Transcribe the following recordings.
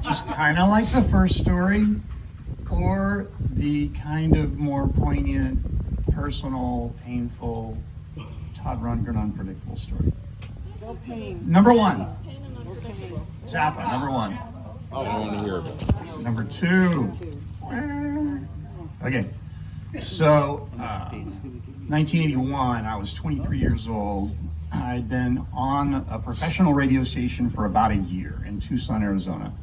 just kind of like the first story, or the kind of more poignant, personal, painful, Todd Rundgren, unpredictable story? No pain. Number one, Pain and unpredictable. Zappa, number one. I don't want to hear about it. Number two. Okay, so 1981, I was 23 years old. I'd been on a professional radio station for about a year in Tucson, Arizona.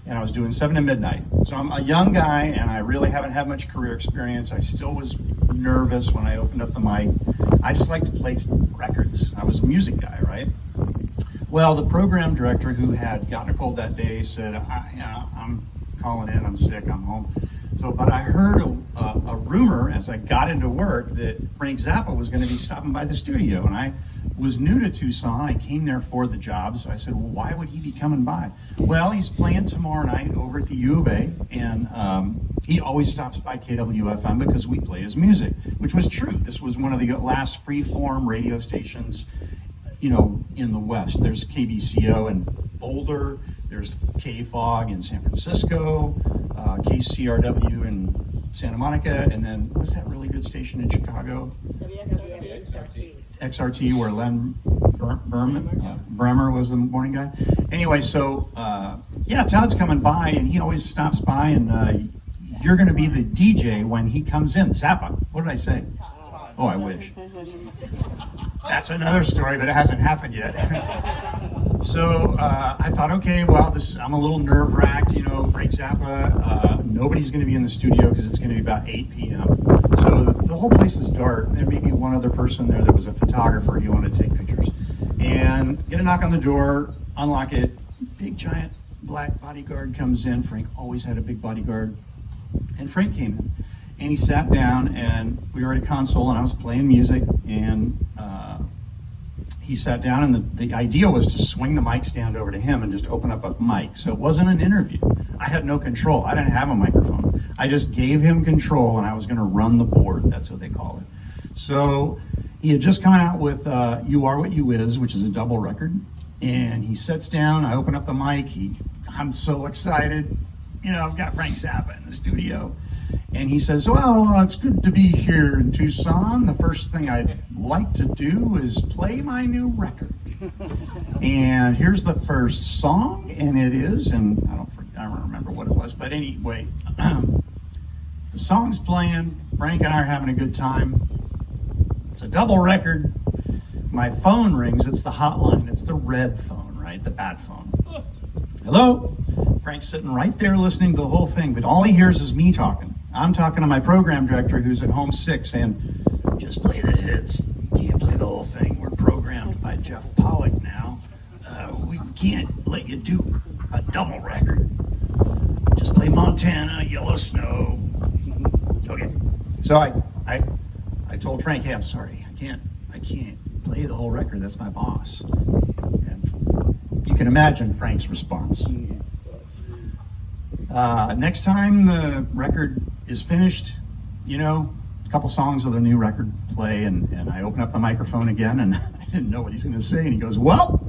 And I was doing 7 to midnight. So I'm a young guy and I really haven't had much career experience. I still was nervous when I opened up the mic. I just like to play records. I was a music guy, right? Well, the program director, who had gotten a cold that day, said, I'm calling in, I'm sick, I'm home. So, but I heard a rumor as I got into work that Frank Zappa was going to be stopping by the studio. And I was new to Tucson. I came there for the job. So I said, well, why would he be coming by? Well, he's playing tomorrow night over at the U of A. And he always stops by KWFM because we play his music, which was true. This was one of the last free-form radio stations, you know, in the West. There's KBCO in Boulder. There's KFOG in San Francisco, KCRW in Santa Monica, and then what's that really good station in Chicago? XRT, where Len Bremer was the morning guy. Anyway, so yeah, Todd's coming by, and he always stops by, and you're going to be the DJ when he comes in. Zappa. What did I say? Oh, I wish. That's another story, but it hasn't happened yet. So I thought, okay, well, I'm a little nerve-wracked, you know, Frank Zappa. Nobody's going to be in the studio because it's going to be about 8 p.m. So the whole place is dark. There may be one other person there that was a photographer. He wanted to take pictures. And get a knock on the door, unlock it. Big, giant black bodyguard comes in. Frank always had a big bodyguard. And Frank came in. And he sat down, and we were at a console, and I was playing music, and he sat down, and the idea was to swing the mic stand over to him and just open up a mic. So it wasn't an interview. I had no control. I didn't have a microphone. I just gave him control, and I was going to run the board. That's what they call it. So he had just come out with You Are What You Is, which is a double record, and he sits down. I open up the mic. I'm so excited. You know, I've got Frank Zappa in the studio. And he says, well, it's good to be here in Tucson. The first thing I'd like to do is play my new record. And here's the first song, and it is, and I don't remember what it was, but anyway, the song's playing. Frank and I are having a good time. It's a double record. My phone rings. It's the hotline. It's the red phone, right? The bad phone. Hello? Frank's sitting right there listening to the whole thing, but all he hears is me talking. I'm talking to my program director who's at home sick, saying, just play the hits. You can't play the whole thing. We're programmed by Jeff Pollock now. We can't let you do a double record. Just play Montana, Yellow Snow. Okay. So I told Frank, hey, I'm sorry. I can't play the whole record. That's my boss. And you can imagine Frank's response. Next time the record is finished, you know, a couple songs of the new record play, and I open up the microphone again, and I didn't know what he's going to say, and he goes, well,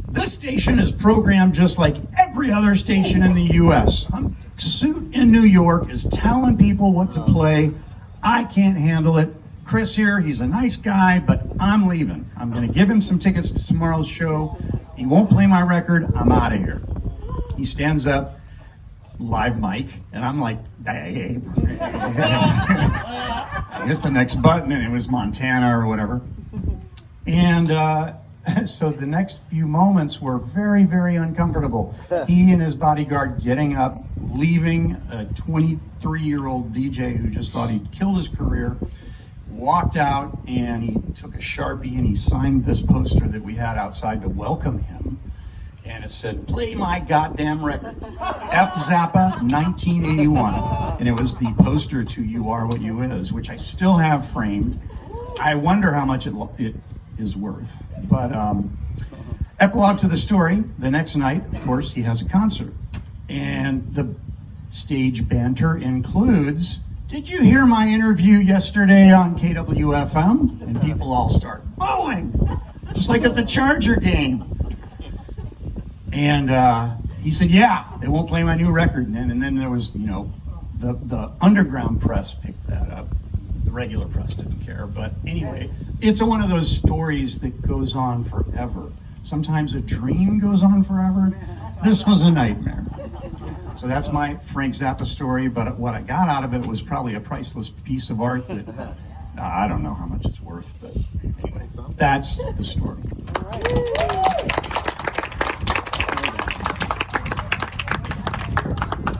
this station is programmed just like every other station in the U.S. Suit in New York is telling people what to play. I can't handle it. Chris here, he's a nice guy, but I'm leaving. I'm going to give him some tickets to tomorrow's show. He won't play my record. I'm out of here. He stands up. Live mic, and I'm like, hey. I hit the next button, and it was Montana or whatever. And so the next few moments were very, very uncomfortable. He and his bodyguard getting up, leaving a 23-year-old DJ who just thought he'd killed his career, walked out, and he took a Sharpie and he signed this poster that we had outside to welcome him. And it said, play my goddamn record. F. Zappa, 1981. And it was the poster to You Are What You Is, which I still have framed. I wonder how much it is worth. But epilogue to the story, the next night, of course, he has a concert. And the stage banter includes, did you hear my interview yesterday on KWFM? And people all start booing, just like at the Charger game. And he said, yeah, they won't play my new record. And then there was, the underground press picked that up. The regular press didn't care. But anyway, it's one of those stories that goes on forever. Sometimes a dream goes on forever. This was a nightmare. So that's my Frank Zappa story, but what I got out of it was probably a priceless piece of art that I don't know how much it's worth, but anyway, that's the story. All right.